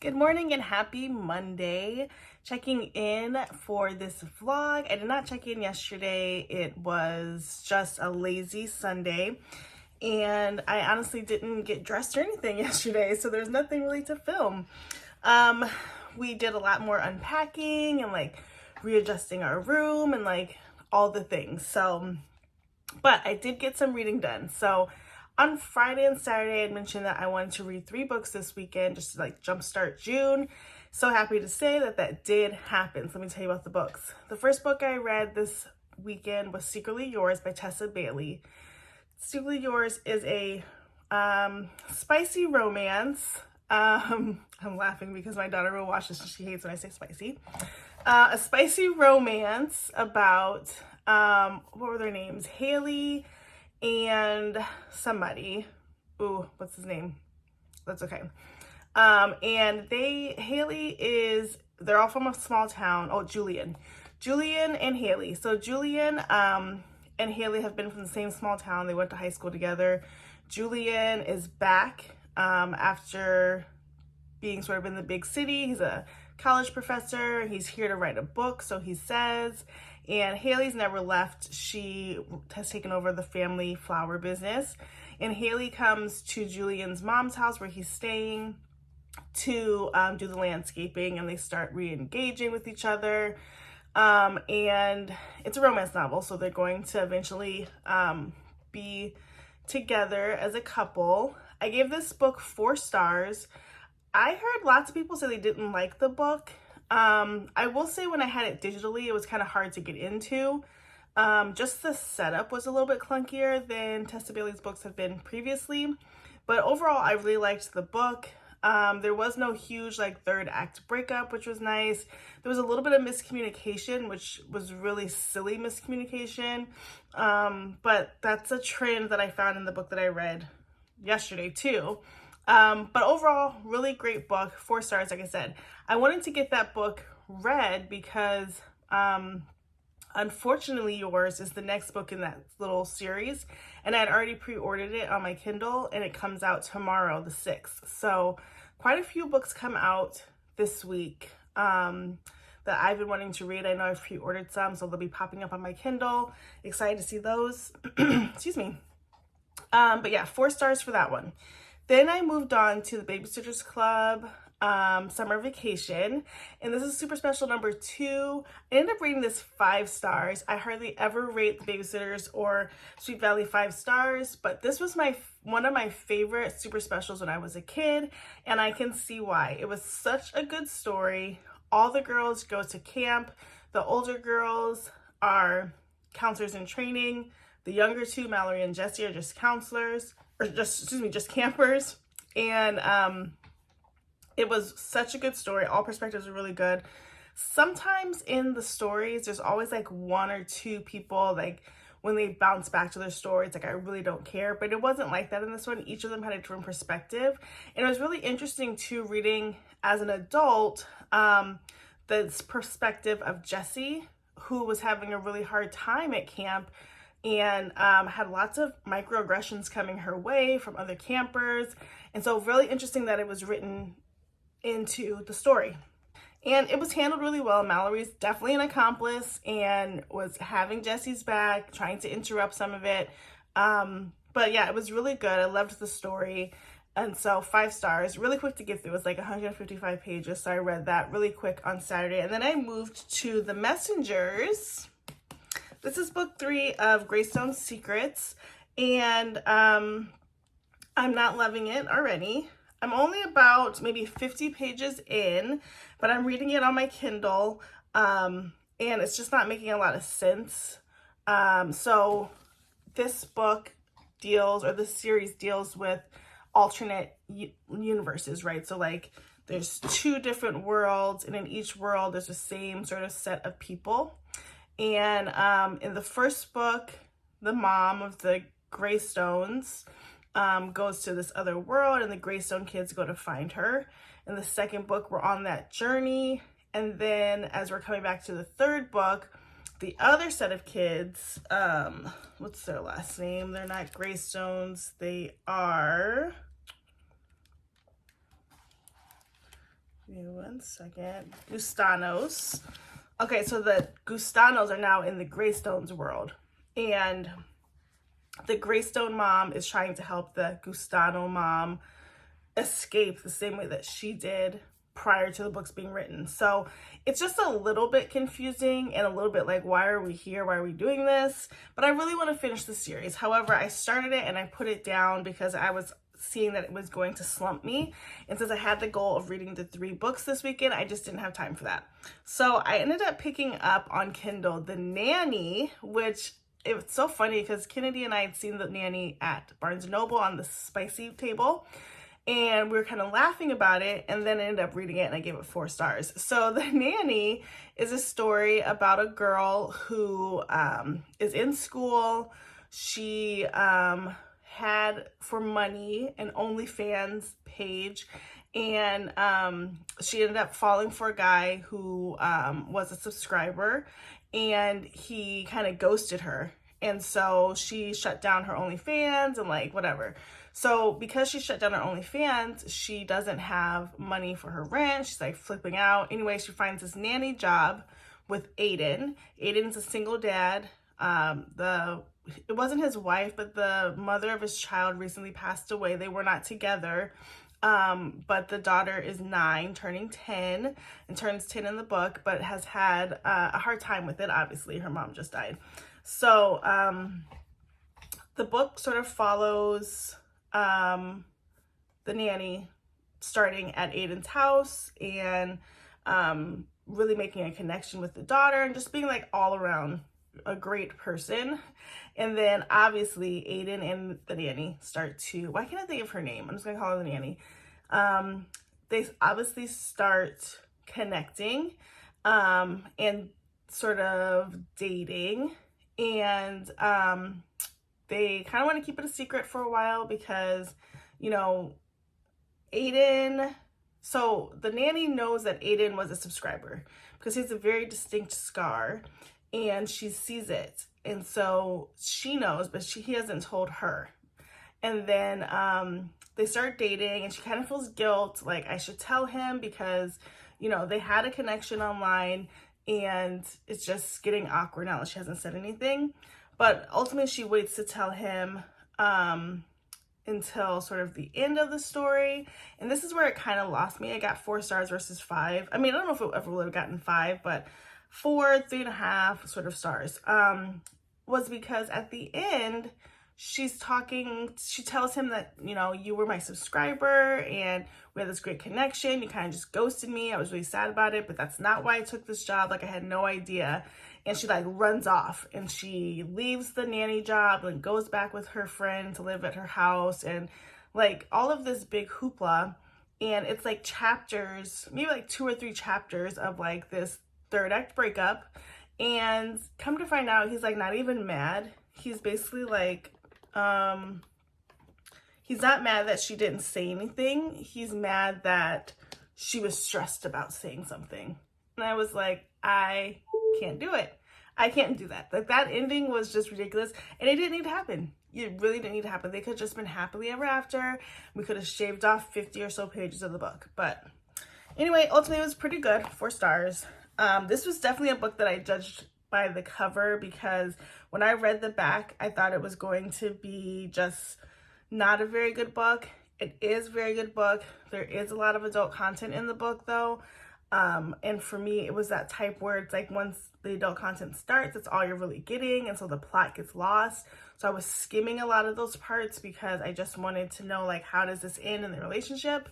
Good morning and happy Monday. Checking in for this vlog. I did not check in yesterday. It was just a lazy Sunday and I honestly didn't get dressed or anything yesterday, so there's nothing really to film. We did a lot more unpacking and like readjusting our room and like all the things. But I did get some reading done. So on Friday and Saturday, I mentioned that I wanted to read 3 books this weekend just to like jumpstart June. So happy to say that that did happen. So let me tell you about the books. The first book I read this weekend was Secretly Yours by Tessa Bailey. Secretly Yours is a spicy romance. I'm laughing because my daughter will watch this and she hates when I say spicy. A spicy romance about, what were their names? Haley and somebody. Ooh, what's his name? That's okay. And they're all from a small town. Oh, Julian and Haley. So Julian, and Haley have been from the same small town. They went to high school together. Julian is back, after being sort of in the big city. He's a college professor. He's here to write a book, so he says. And Haley's never left. She has taken over the family flower business. And Haley comes to Julian's mom's house where he's staying to do the landscaping, and they start re-engaging with each other. And it's a romance novel, so they're going to eventually be together as a couple. I gave this book 4 stars. I heard lots of people say they didn't like the book. I will say when I had it digitally, it was kind of hard to get into. Just the setup was a little bit clunkier than Tessa Bailey's books have been previously. But overall, I really liked the book. There was no huge like third act breakup, which was nice. There was a little bit of miscommunication, which was really silly miscommunication. But that's a trend that I found in the book that I read yesterday too. But overall, really great book, 4 stars, like I said. I wanted to get that book read because, Unfortainly Yours is the next book in that little series, and I had already pre-ordered it on my Kindle, and it comes out tomorrow, the 6th. So quite a few books come out this week that I've been wanting to read. I know I've pre-ordered some, so they'll be popping up on my Kindle. Excited to see those. Excuse me. But yeah, 4 stars for that one. Then I moved on to the Babysitters Club Summer Vacation, and this is super special number 2. I ended up rating this 5 stars. I hardly ever rate the Babysitters or Sweet Valley 5 stars, but this was one of my favorite super specials when I was a kid, and I can see why. It was such a good story. All the girls go to camp. The older girls are counselors in training. The younger 2, Mallory and Jessie, are just counselors, or just campers. And it was such a good story. All perspectives are really good. Sometimes in the stories, there's always like 1 or 2 people, like when they bounce back to their story, it's like, I really don't care. But it wasn't like that in this one. Each of them had a different perspective. And it was really interesting too, reading as an adult, this perspective of Jessie, who was having a really hard time at camp and had lots of microaggressions coming her way from other campers. And so really interesting that it was written into the story. And it was handled really well. Mallory's definitely an accomplice and was having Jessie's back, trying to interrupt some of it. But yeah, it was really good. I loved the story. And so 5 stars, really quick to get through. It was like 155 pages. So I read that really quick on Saturday. And then I moved to The Messengers. This is book 3 of Greystone's Secrets. And I'm not loving it already. I'm only about maybe 50 pages in, but I'm reading it on my Kindle, and it's just not making a lot of sense. So this book this series deals with alternate universes, right? So like there's 2 different worlds, and in each world there's the same sort of set of people. And in the first book, the mom of the Greystones goes to this other world, and the Greystone kids go to find her. In the second book, we're on that journey. And then as we're coming back to the third book, the other set of kids, what's their last name? They're not Greystones. They are Give me 1 second. Gustanos. Okay, so the Gustanos are now in the Greystones world. And the Greystone mom is trying to help the Gustano mom escape the same way that she did prior to the books being written. So it's just a little bit confusing and a little bit like, why are we here? Why are we doing this? But I really want to finish the series. However, I started it and I put it down because I was seeing that it was going to slump me. And since I had the goal of reading the 3 books this weekend, I just didn't have time for that. So I ended up picking up on Kindle The Nanny, which it's so funny because Kennedy and I had seen The Nanny at Barnes & Noble on the spicy table. And we were kind of laughing about it, and then I ended up reading it and I gave it 4 stars. So The Nanny is a story about a girl who is in school. She had, for money, an OnlyFans page, and she ended up falling for a guy who was a subscriber, and he kind of ghosted her. And so she shut down her OnlyFans and like whatever. So because she shut down her OnlyFans, she doesn't have money for her rent. She's like flipping out. Anyway, she finds this nanny job with Aiden. Aiden's a single dad. It wasn't his wife, but the mother of his child recently passed away. They were not together. But the daughter is 9, turning 10, and turns 10 in the book, but has had a hard time with it. Obviously, her mom just died. So the book sort of follows the nanny starting at Aiden's house and really making a connection with the daughter and just being like all around a great person. And then obviously Aiden and the nanny start to, why can't I think of her name? I'm just gonna call her the nanny. They obviously start connecting and sort of dating, and they kind of want to keep it a secret for a while because, you know, Aiden, so the nanny knows that Aiden was a subscriber because he has a very distinct scar and she sees it. And so she knows, but he hasn't told her. And then they start dating and she kind of feels guilt, like I should tell him because, you know, they had a connection online and it's just getting awkward now that she hasn't said anything. But ultimately she waits to tell him until sort of the end of the story. And this is where it kind of lost me. I got 4 stars versus 5. I mean, I don't know if it ever would have gotten 5, but 4, 3.5 sort of stars. Was because at the end, she tells him that, you know, you were my subscriber and we had this great connection. You kind of just ghosted me. I was really sad about it, but that's not why I took this job. Like I had no idea. And she like runs off and she leaves the nanny job and goes back with her friend to live at her house and like all of this big hoopla. And it's like chapters, maybe like 2 or 3 chapters of like this 3rd act breakup. And come to find out, he's like not even mad. He's basically like, he's not mad that she didn't say anything. He's mad that she was stressed about saying something. And I was like, I can't do it. I can't do that. Like that ending was just ridiculous. And it didn't need to happen. It really didn't need to happen. They could have just been happily ever after. We could have shaved off 50 or so pages of the book. But anyway, ultimately it was pretty good. 4 stars. This was definitely a book that I judged by the cover because when I read the back, I thought it was going to be just not a very good book. It is a very good book. There is a lot of adult content in the book though. And for me, it was that type where it's like once the adult content starts, that's all you're really getting. And so the plot gets lost. So I was skimming a lot of those parts because I just wanted to know like, how does this end in the relationship?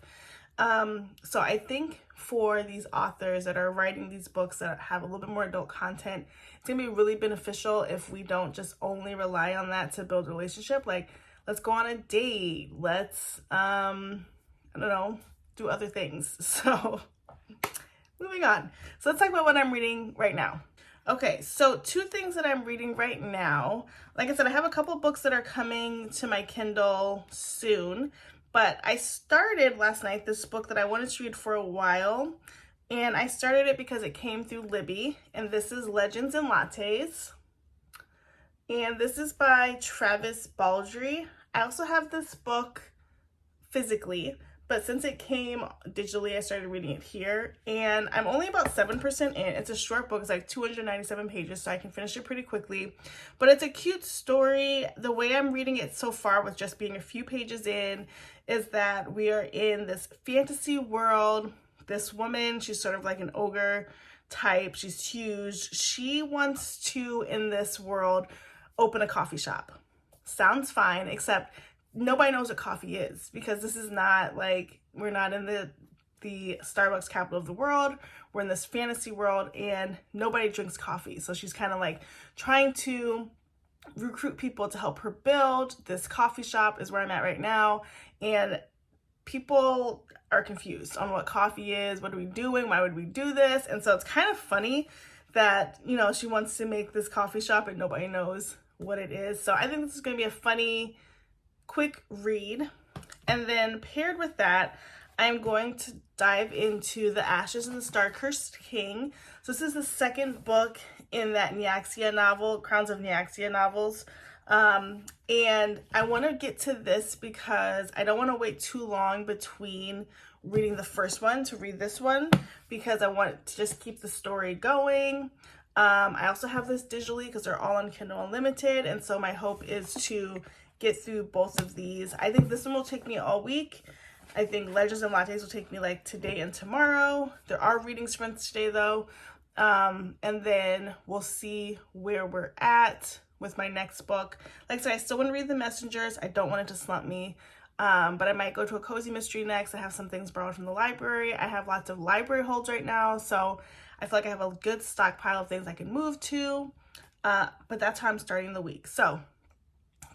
So I think for these authors that are writing these books that have a little bit more adult content, it's gonna be really beneficial if we don't just only rely on that to build a relationship. Like, let's go on a date. Let's, I don't know, do other things. So moving on. So let's talk about what I'm reading right now. Okay, so 2 things that I'm reading right now. Like I said, I have a couple books that are coming to my Kindle soon. But I started last night this book that I wanted to read for a while, and I started it because it came through Libby, and this is Legends and Lattes, and this is by Travis Baldree. I also have this book physically, but since it came digitally, I started reading it here, and I'm only about 7% in. It's a short book. It's like 297 pages, so I can finish it pretty quickly, but it's a cute story. The way I'm reading it so far, with just being a few pages in, is that we are in this fantasy world. This woman, she's sort of like an ogre type. She's huge. She wants to, in this world, open a coffee shop. Sounds fine, except nobody knows what coffee is, because this is not like, we're not in the Starbucks capital of the world. We're in this fantasy world and nobody drinks coffee. So she's kind of like trying to recruit people to help her build this coffee shop, is where I'm at right now. And people are confused on what coffee is. What are we doing? Why would we do this? And so it's kind of funny that, you know, she wants to make this coffee shop and nobody knows what it is. So I think this is going to be a funny, quick read. And then paired with that, I'm going to dive into The Ashes and the Star-Cursed King. So this is the second book in that Nyaxia novel, Crowns of Nyaxia novels. And I want to get to this because I don't want to wait too long between reading the first one to read this one, because I want to just keep the story going. I also have this digitally because they're all on Kindle Unlimited, and so my hope is to get through both of these. I think this one will take me all week. I think Legends and Lattes will take me like today and tomorrow. There are reading sprints today though. And then we'll see where we're at with my next book. Like I said, I still want to read The Messengers. I don't want it to slump me. But I might go to a cozy mystery next. I have some things borrowed from the library. I have lots of library holds right now, so I feel like I have a good stockpile of things I can move to. But that's how I'm starting the week. So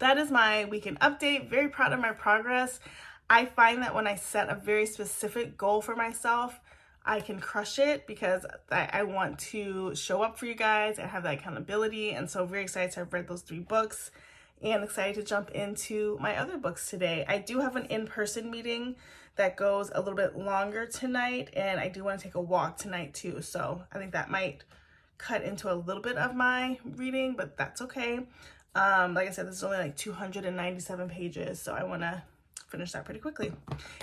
that is my weekend update. Very proud of my progress. I find that when I set a very specific goal for myself, I can crush it, because I want to show up for you guys and have that accountability. And so very excited to have read those 3 books and excited to jump into my other books today. I do have an in-person meeting that goes a little bit longer tonight, and I do want to take a walk tonight too. So I think that might cut into a little bit of my reading, but that's okay. Like I said, this is only like 297 pages, so I want to finish that pretty quickly.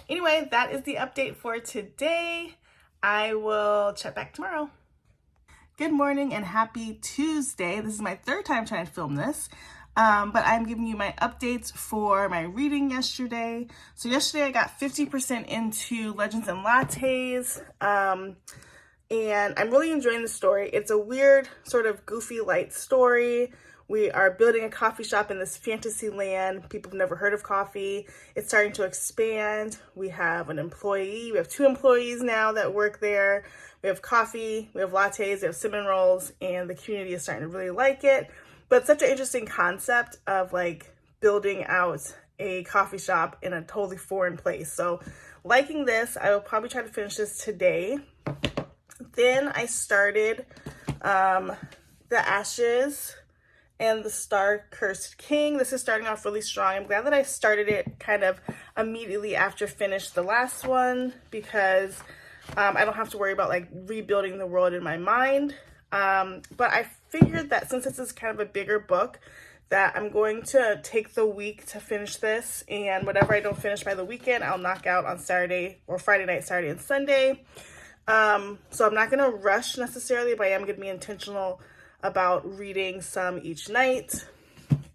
Anyway, that is the update for today. I will chat back tomorrow. Good morning and happy Tuesday. This is my 3rd time trying to film this, but I'm giving you my updates for my reading yesterday. So yesterday I got 50% into Legends and Lattes, and I'm really enjoying the story. It's a weird, sort of goofy, light story. We are building a coffee shop in this fantasy land. People have never heard of coffee. It's starting to expand. We have an employee. We have 2 employees now that work there. We have coffee, we have lattes, we have cinnamon rolls, and the community is starting to really like it. But it's such an interesting concept of like building out a coffee shop in a totally foreign place. So liking this, I will probably try to finish this today. Then I started The Ashes and the Star-Cursed King. This is starting off really strong. I'm glad that I started it kind of immediately after finished the last one, because I don't have to worry about like rebuilding the world in my mind. But I figured that since this is kind of a bigger book, that I'm going to take the week to finish this, and whatever I don't finish by the weekend, I'll knock out on Saturday or Friday night, Saturday and Sunday. So I'm not going to rush necessarily, but I am going to be intentional about reading some each night.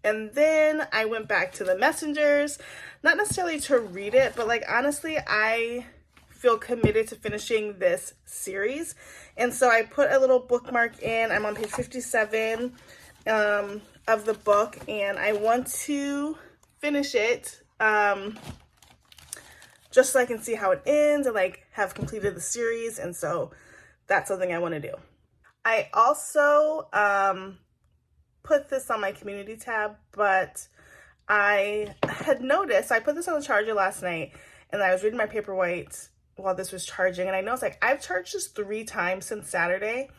And then I went back to The Messengers, not necessarily to read it, but like honestly, I feel committed to finishing this series. And so I put a little bookmark in. I'm on page 57 of the book, and I want to finish it just so I can see how it ends and like have completed the series. And so that's something I want to do. I also put this on my community tab, but I had noticed, I put this on the charger last night, and I was reading my Paperwhite while this was charging, and I noticed like I've charged this 3 times since Saturday,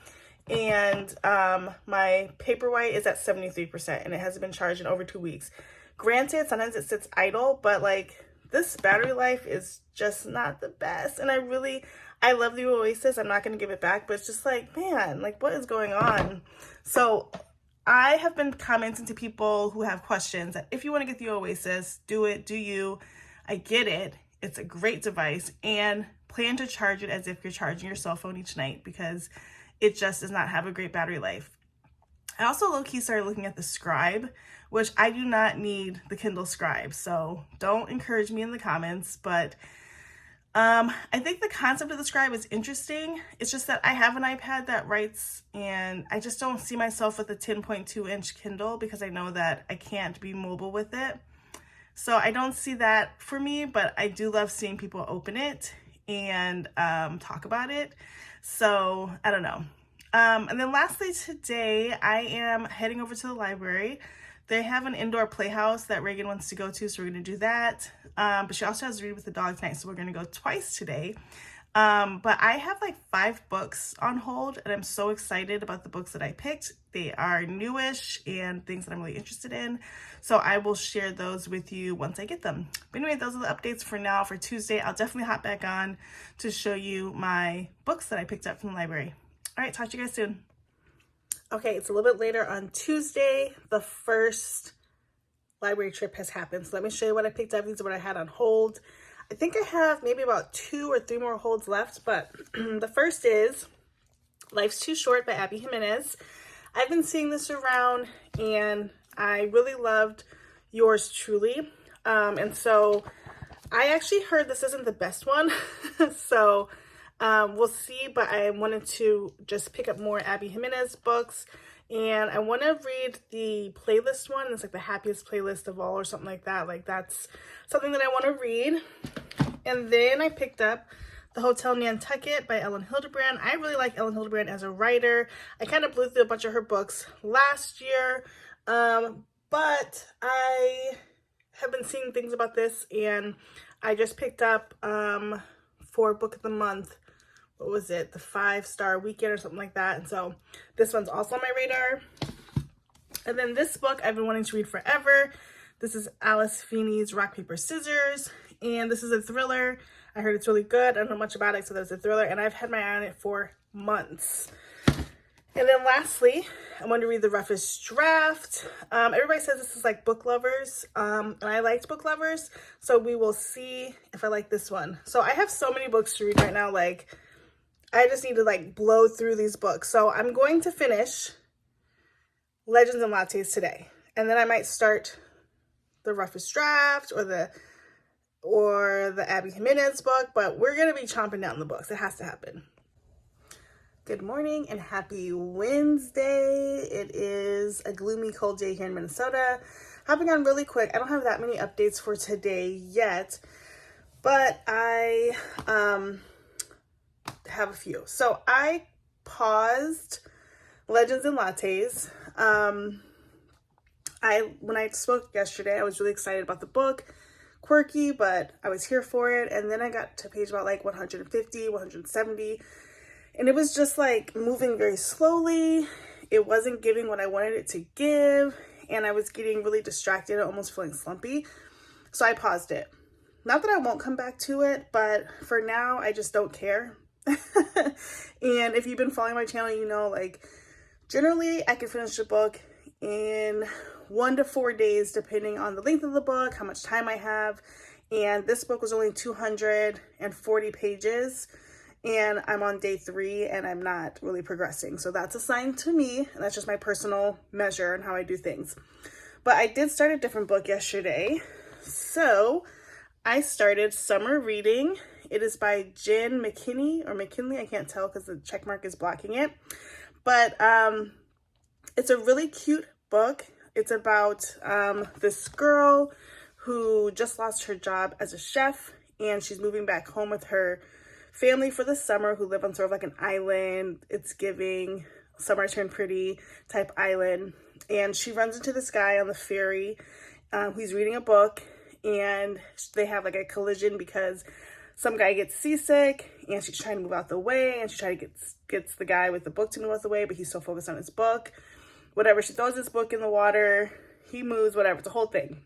and my Paperwhite is at 73%, and it hasn't been charged in over 2 weeks. Granted, sometimes it sits idle, but like this battery life is just not the best, and I love the Oasis. I'm not going to give it back, but it's just like, man, like what is going on? So I have been commenting to people who have questions that if you want to get the Oasis, do it, do you. I get it. It's a great device, and plan to charge it as if you're charging your cell phone each night because it just does not have a great battery life. I also low-key started looking at the Scribe, which I do not need the Kindle Scribe, so don't encourage me in the comments, but I think the concept of the Scribe is interesting. It's just that I have an iPad that writes, and I just don't see myself with a 10.2-inch Kindle because I know that I can't be mobile with it. So I don't see that for me, but I do love seeing people open it and talk about it. So I don't know. And then lastly today, I am heading over to the library. They have an indoor playhouse that Reagan wants to go to, so we're going to do that. But she also has to read with the dog tonight, so we're going to go twice today. But I have like 5 books on hold, and I'm so excited about the books that I picked. They are newish and things that I'm really interested in, so I will share those with you once I get them. But anyway, those are the updates for now for Tuesday. I'll definitely hop back on to show you my books that I picked up from the library. All right, talk to you guys soon. Okay, it's a little bit later on Tuesday. The first library trip has happened. So let me show you what I picked up. These are what I had on hold. I think I have maybe about 2 or 3 more holds left, but the first is Life's Too Short by Abby Jimenez. I've been seeing this around, and I really loved Yours Truly. And so I actually heard this isn't the best one. So we'll see, but I wanted to just pick up more Abby Jimenez books, and I want to read the playlist one. It's like the happiest playlist of all or something like that. Like that's something that I want to read. And then I picked up The Hotel Nantucket by Ellen Hildebrand. I really like Ellen Hildebrand as a writer. I kind of blew through a bunch of her books last year, but I have been seeing things about this, and I just picked up for Book of the Month, what was it, the 5-star weekend or something like that. And so this one's also on my radar. And then this book I've been wanting to read forever. This is Alice Feeney's Rock, Paper, Scissors, and this is a thriller. I heard it's really good. I don't know much about it, so there's a thriller, and I've had my eye on it for months. And then lastly, I want to read The Roughest Draft. Everybody says this is like Book Lovers, and I liked Book Lovers, so we will see if I like this one. So I have so many books to read right now, like I just need to like blow through these books. So I'm going to finish Legends and Lattes today, and then I might start The Roughest Draft or the Abby Jimenez book, but we're going to be chomping down the books. It has to happen. Good morning and happy Wednesday. It is a gloomy, cold day here in Minnesota. Hopping on really quick. I don't have that many updates for today yet, but I have a few. So I paused Legends and Lattes. When I spoke yesterday, I was really excited about the book. Quirky, but I was here for it. And then I got to page about like 150, 170. And it was just like moving very slowly. It wasn't giving what I wanted it to give. And I was getting really distracted, almost feeling slumpy. So I paused it. Not that I won't come back to it, but for now, I just don't care. And if you've been following my channel, you know, like generally I can finish a book in 1 to 4 days, depending on the length of the book, how much time I have. And this book was only 240 pages. And I'm on day 3 and I'm not really progressing. So that's a sign to me. And that's just my personal measure and how I do things. But I did start a different book yesterday. So I started Summer Reading. It is by Jen McKinney or McKinley. I can't tell because the check mark is blocking it. But it's a really cute book. It's about this girl who just lost her job as a chef. And she's moving back home with her family for the summer, who live on sort of like an island. It's giving Summer Turned Pretty type island. And she runs into this guy on the ferry who's reading a book, and they have like a collision because some guy gets seasick and she's trying to move out the way, and she tries to gets the guy with the book to move out the way, but he's so focused on his book. Whatever, she throws his book in the water, he moves, whatever, it's a whole thing.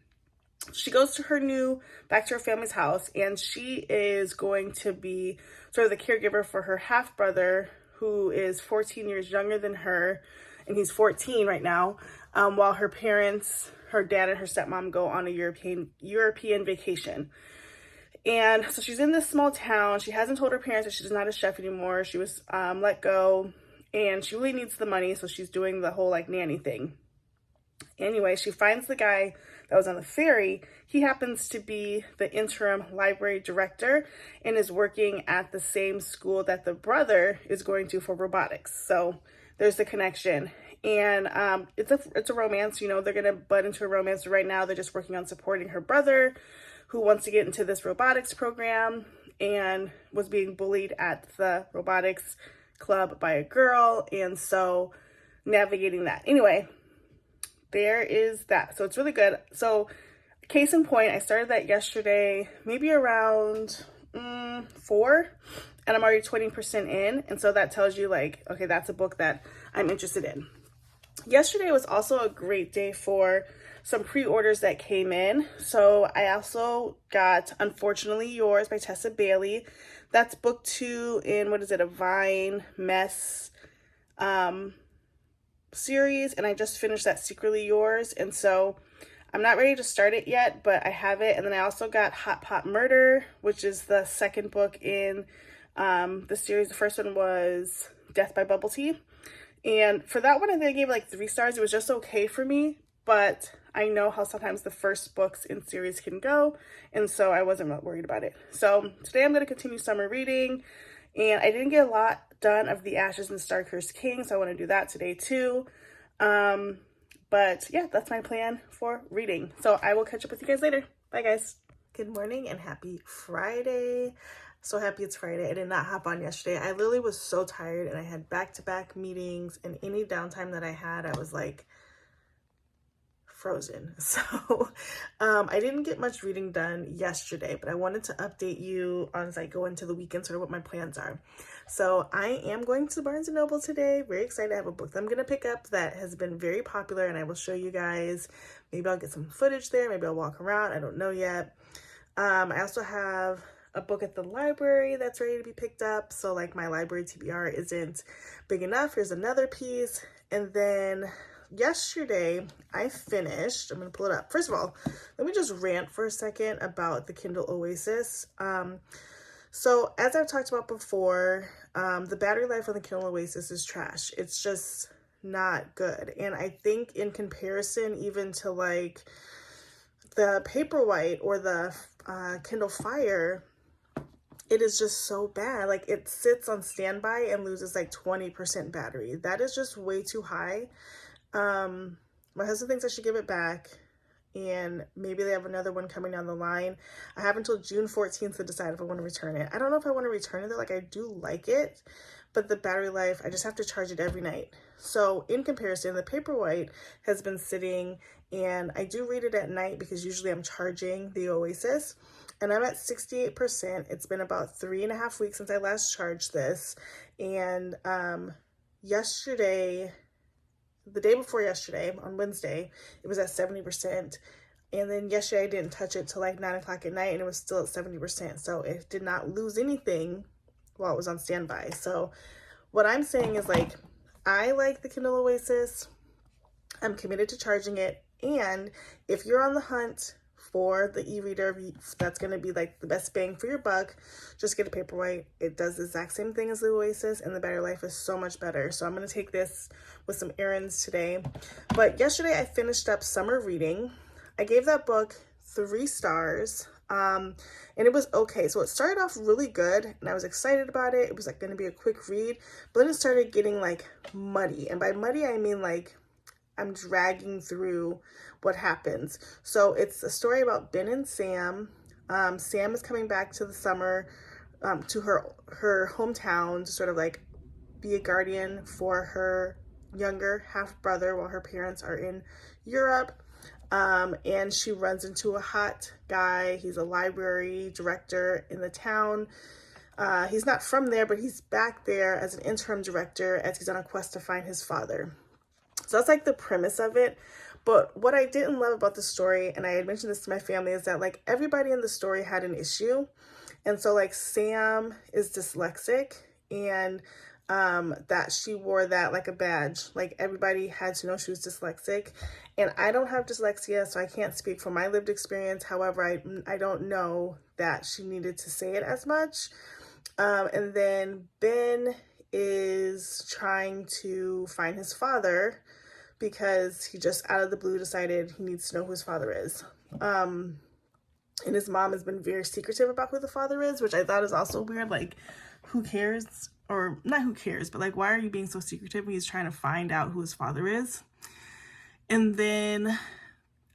She goes to back to her family's house, and she is going to be sort of the caregiver for her half-brother, who is 14 years younger than her, and he's 14 right now, while her parents, her dad and her stepmom, go on a European vacation. And so she's in this small town. She hasn't told her parents that she's not a chef anymore. She was let go, and she really needs the money, so she's doing the whole like nanny thing. Anyway, she finds the guy that was on the ferry. He happens to be the interim library director and is working at the same school that the brother is going to for robotics. So there's the connection. And it's a romance. You know, they're gonna butt into a romance. Right now they're just working on supporting her brother, who wants to get into this robotics program and was being bullied at the robotics club by a girl, and so navigating that. Anyway, there is that. So it's really good. So case in point, I started that yesterday, maybe around 4, and I'm already 20% in. And so that tells you like, okay, that's a book that I'm interested in. Yesterday was also a great day for some pre-orders that came in. So I also got Unfortunately Yours by Tessa Bailey. That's book 2 in, what is it, a Vine Mess series, and I just finished that Secretly Yours, and so I'm not ready to start it yet, but I have it. And then I also got Hot Pot Murder, which is the second book in the series. The first one was Death by Bubble Tea, and for that one I think I gave like 3 stars. It was just okay for me, but I know how sometimes the first books in series can go, and so I wasn't really worried about it. So today I'm going to continue summer reading, and I didn't get a lot done of The Ashes and Star-Cursed King, so I want to do that today too. But yeah, that's my plan for reading. So I will catch up with you guys later. Bye, guys. Good morning and happy Friday. So happy it's Friday. I did not hop on yesterday. I literally was so tired, and I had back-to-back meetings, and any downtime that I had, I was like frozen. So I didn't get much reading done yesterday, but I wanted to update you on as I go into the weekend, sort of what my plans are. So I am going to Barnes & Noble today. Very excited. I have a book that I'm going to pick up that has been very popular, and I will show you guys. Maybe I'll get some footage there. Maybe I'll walk around. I don't know yet. I also have a book at the library that's ready to be picked up. So like my library TBR isn't big enough. Here's another piece. And then yesterday I finished, I'm going to pull it up. First of all, let me just rant for a second about the Kindle Oasis. So as I've talked about before, the battery life on the Kindle Oasis is trash. It's just not good. And I think in comparison even to like the Paperwhite or the Kindle Fire, it is just so bad. Like it sits on standby and loses like 20% battery. That is just way too high. My husband thinks I should give it back, and maybe they have another one coming down the line. I have until June 14th to decide if I want to return it. I don't know if I want to return it though. Like I do like it, but the battery life, I just have to charge it every night. So in comparison, the Paperwhite has been sitting, and I do read it at night because usually I'm charging the Oasis, and I'm at 68%. It's been about 3.5 weeks since I last charged this. And yesterday, the day before yesterday, on Wednesday, it was at 70%. And then yesterday I didn't touch it till like 9 o'clock at night, and it was still at 70%. So it did not lose anything while it was on standby. So what I'm saying is like, I like the Kindle Oasis. I'm committed to charging it. And if you're on the hunt for the e-reader that's going to be like the best bang for your buck, just get a Paperwhite. It does the exact same thing as the Oasis, and the battery life is so much better. So I'm going to take this with some errands today. But yesterday I finished up summer reading. I gave that book 3 stars, and it was okay. So it started off really good, and I was excited about it. It was like going to be a quick read, but then it started getting like muddy, and by muddy I mean like I'm dragging through what happens. So it's a story about Ben and Sam. Sam is coming back to the summer, to her hometown to sort of like be a guardian for her younger half brother while her parents are in Europe. And she runs into a hot guy. He's a library director in the town. He's not from there, but he's back there as an interim director as he's on a quest to find his father. So that's like the premise of it. But what I didn't love about the story, and I had mentioned this to my family, is that like everybody in the story had an issue. And so like Sam is dyslexic, and that she wore that like a badge. Like everybody had to know she was dyslexic. And I don't have dyslexia, so I can't speak from my lived experience. However, I don't know that she needed to say it as much. And then Ben is trying to find his father because he just out of the blue decided he needs to know who his father is. And his mom has been very secretive about who the father is, which I thought is also weird. Like, who cares? Or not who cares, but like, why are you being so secretive when he's trying to find out who his father is? And then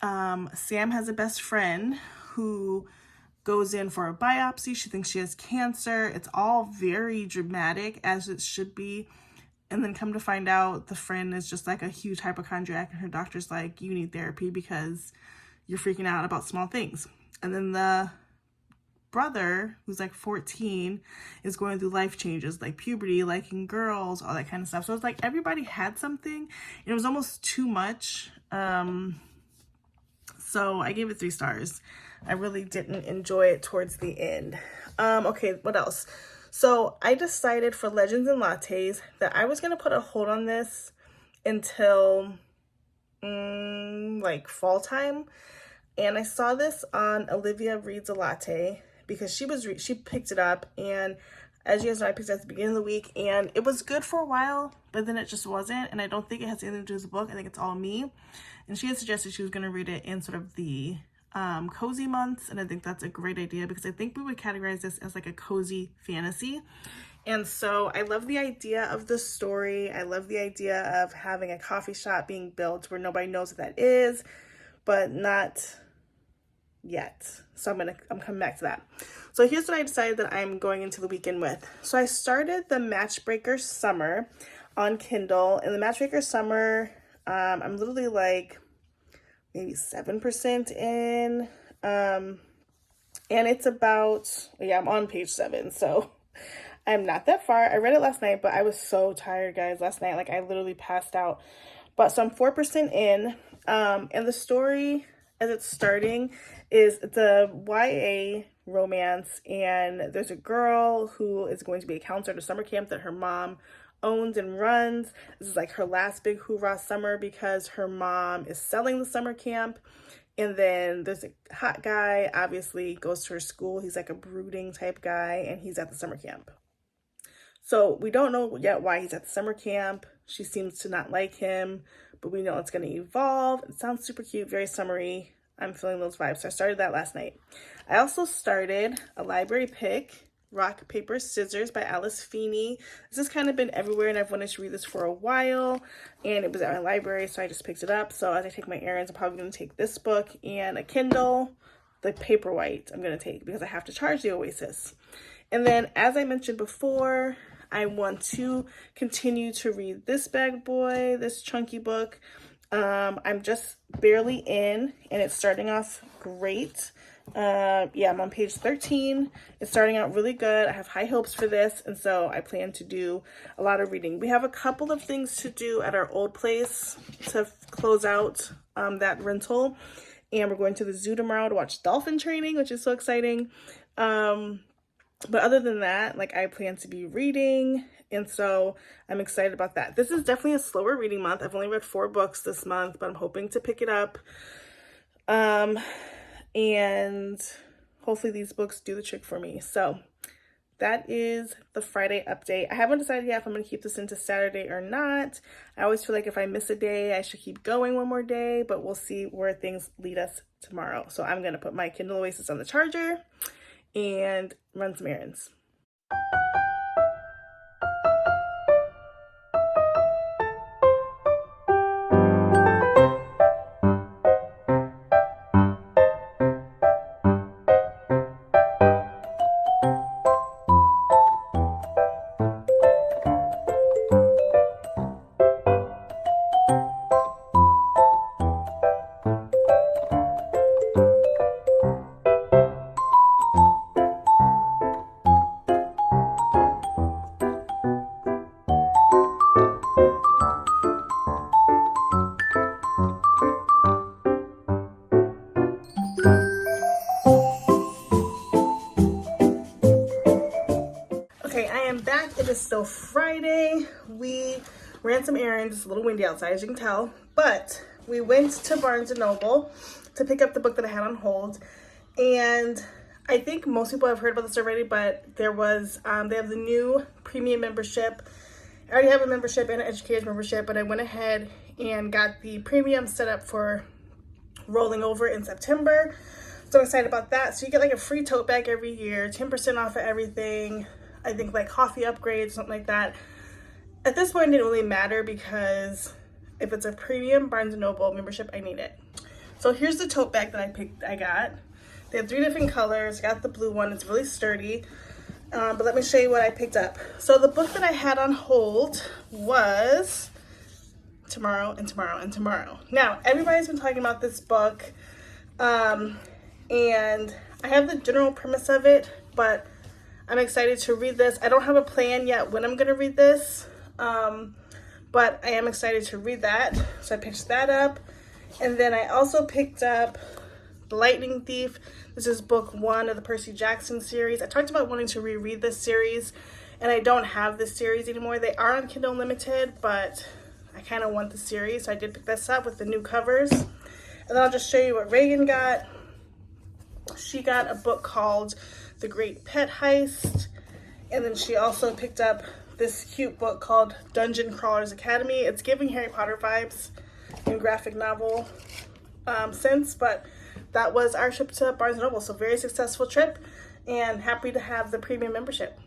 Sam has a best friend who goes in for a biopsy. She thinks she has cancer. It's all very dramatic, as it should be. And then come to find out the friend is just like a huge hypochondriac, and her doctor's like, you need therapy because you're freaking out about small things. And then the brother, who's like 14, is going through life changes like puberty, liking girls, all that kind of stuff. So it's like everybody had something, and it was almost too much. So I gave it 3 stars. I really didn't enjoy it towards the end. Okay, what else? So I decided for Legends and Lattes that I was going to put a hold on this until like fall time. And I saw this on Olivia Reads a Latte because she picked it up, and as you guys know, I picked it up at the beginning of the week, and it was good for a while, but then it just wasn't. And I don't think it has anything to do with the book. I think it's all me. And she had suggested she was going to read it in sort of the cozy months, and I think that's a great idea because I think we would categorize this as like a cozy fantasy. And so I love the idea of the story. I love the idea of having a coffee shop being built where nobody knows what that is, but not yet. So I'm coming back to that. So here's what I decided that I'm going into the weekend with. So I started the Matchbreaker Summer on Kindle, and the Matchbreaker Summer, I'm literally like maybe 7% in, and it's about, yeah, I'm on page 7, so I'm not that far. I read it last night, but I was so tired, guys, last night. Like, I literally passed out. But so I'm 4% in, and the story, as it's starting, is it's a YA romance, and there's a girl who is going to be a counselor at a summer camp that her mom owns and runs. This is like her last big hoorah summer because her mom is selling the summer camp. And then there's a hot guy, obviously goes to her school. He's like a brooding type guy, and he's at the summer camp. So we don't know yet why he's at the summer camp. She seems to not like him, but we know it's going to evolve. It sounds super cute, very summery. I'm feeling those vibes. So I started that last night. I also started a library pick, Rock, Paper, Scissors by Alice Feeney. This has kind of been everywhere, and I've wanted to read this for a while, and it was at my library, so I just picked it up. So as I take my errands, I'm probably going to take this book and a Kindle. The Paperwhite I'm going to take because I have to charge the Oasis. And then, as I mentioned before, I want to continue to read this bad boy, this chunky book. I'm just barely in, and it's starting off great. Yeah, I'm on page 13. It's starting out really good. I have high hopes for this, and so I plan to do a lot of reading. We have a couple of things to do at our old place to close out that rental, and we're going to the zoo tomorrow to watch dolphin training, which is so exciting. But other than that, like, I plan to be reading, and so I'm excited about that. This is definitely a slower reading month. I've only read 4 books this month, but I'm hoping to pick it up. And hopefully these books do the trick for me. So that is the Friday update. I haven't decided yet if I'm going to keep this into Saturday or not. I always feel like if I miss a day, I should keep going one more day, but we'll see where things lead us tomorrow. So I'm going to put my Kindle Oasis on the charger and run some errands. So Friday, we ran some errands. It's a little windy outside, as you can tell, but we went to Barnes & Noble to pick up the book that I had on hold. And I think most people have heard about this already, but there was, they have the new premium membership. I already have a membership and an educator's membership, but I went ahead and got the premium set up for rolling over in September. So I'm excited about that. So you get like a free tote bag every year, 10% off of everything. I think like coffee upgrades, something like that. At this point, it didn't really matter because if it's a premium Barnes & Noble membership, I need it. So here's the tote bag that I got. They have 3 different colors. I got the blue one. It's really sturdy. But let me show you what I picked up. So the book that I had on hold was Tomorrow and Tomorrow and Tomorrow. Now, everybody's been talking about this book. And I have the general premise of it, but I'm excited to read this. I don't have a plan yet when I'm going to read this, but I am excited to read that. So I picked that up. And then I also picked up The Lightning Thief. This is book 1 of the Percy Jackson series. I talked about wanting to reread this series, and I don't have this series anymore. They are on Kindle Unlimited, but I kind of want the series, so I did pick this up with the new covers. And then I'll just show you what Reagan got. She got a book called The Great Pet Heist, and then she also picked up this cute book called Dungeon Crawlers Academy. It's giving Harry Potter vibes in graphic novel sense, but that was our trip to Barnes & Noble. So very successful trip, and happy to have the premium membership.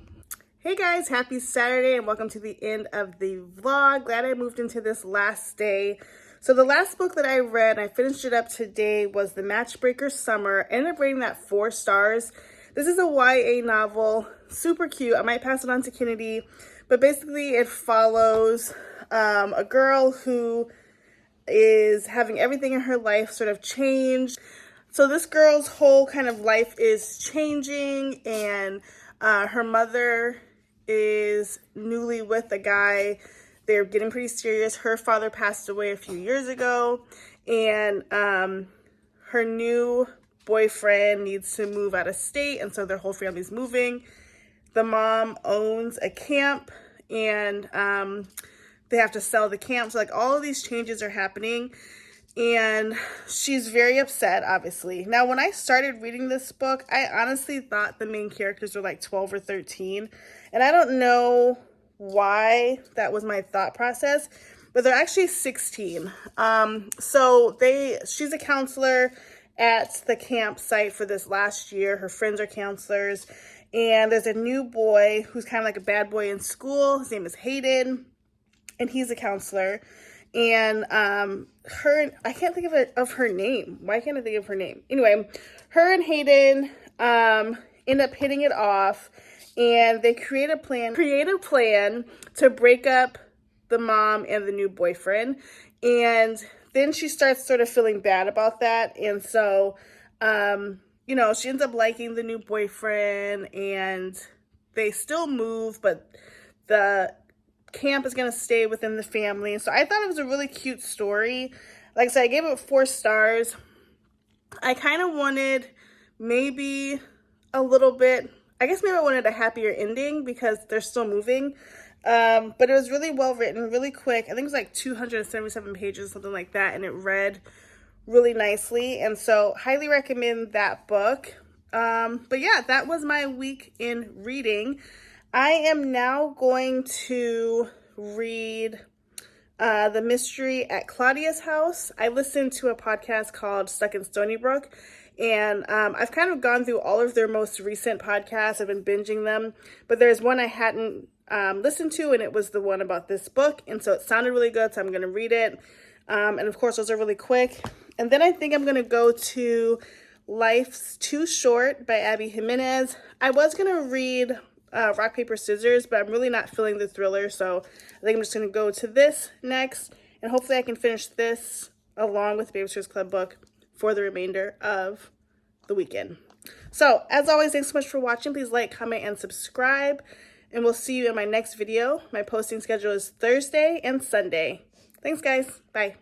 Hey guys, happy Saturday and welcome to the end of the vlog. Glad I moved into this last day. So the last book that I read, I finished it up today, was The Matchbreaker Summer. I ended up rating that 4 stars. This is a YA novel, super cute. I might pass it on to Kennedy, but basically it follows a girl who is having everything in her life sort of change. So this girl's whole kind of life is changing, and her mother is newly with a guy. They're getting pretty serious. Her father passed away a few years ago, and her new boyfriend needs to move out of state, and so their whole family's moving. The mom owns a camp, and they have to sell the camp. So like all of these changes are happening, and she's very upset, obviously. Now, when I started reading this book, I honestly thought the main characters were like 12 or 13, and I don't know why that was my thought process, but they're actually 16. So she's a counselor at the campsite for this last year. Her friends are counselors, and there's a new boy who's kind of like a bad boy in school. His name is Hayden, and he's a counselor. And I can't think of her name. Why can't I think of her name? Anyway, her and Hayden end up hitting it off, and they create a plan to break up the mom and the new boyfriend. And then she starts sort of feeling bad about that. And so, you know, she ends up liking the new boyfriend, and they still move, but the camp is going to stay within the family. So I thought it was a really cute story. Like I said, I gave it 4 stars. I kind of wanted maybe a little bit, I guess maybe I wanted a happier ending because they're still moving. But it was really well written, really quick. I think it was like 277 pages, something like that. And it read really nicely. And so highly recommend that book. But yeah, that was my week in reading. I am now going to read The Mystery at Claudia's House. I listened to a podcast called Stuck in Stony Brook, and I've kind of gone through all of their most recent podcasts. I've been binging them, but there's one I hadn't listened to, and it was the one about this book, and so it sounded really good, so I'm going to read it. And of course, those are really quick. And then I think I'm going to go to Life's Too Short by Abby Jimenez. I was going to read Rock, Paper, Scissors, but I'm really not feeling the thriller, so I think I'm just going to go to this next, and hopefully I can finish this along with the Babysitter's Club book for the remainder of the weekend. So, as always, thanks so much for watching. Please like, comment, and subscribe, and we'll see you in my next video. My posting schedule is Thursday and Sunday. Thanks, guys. Bye.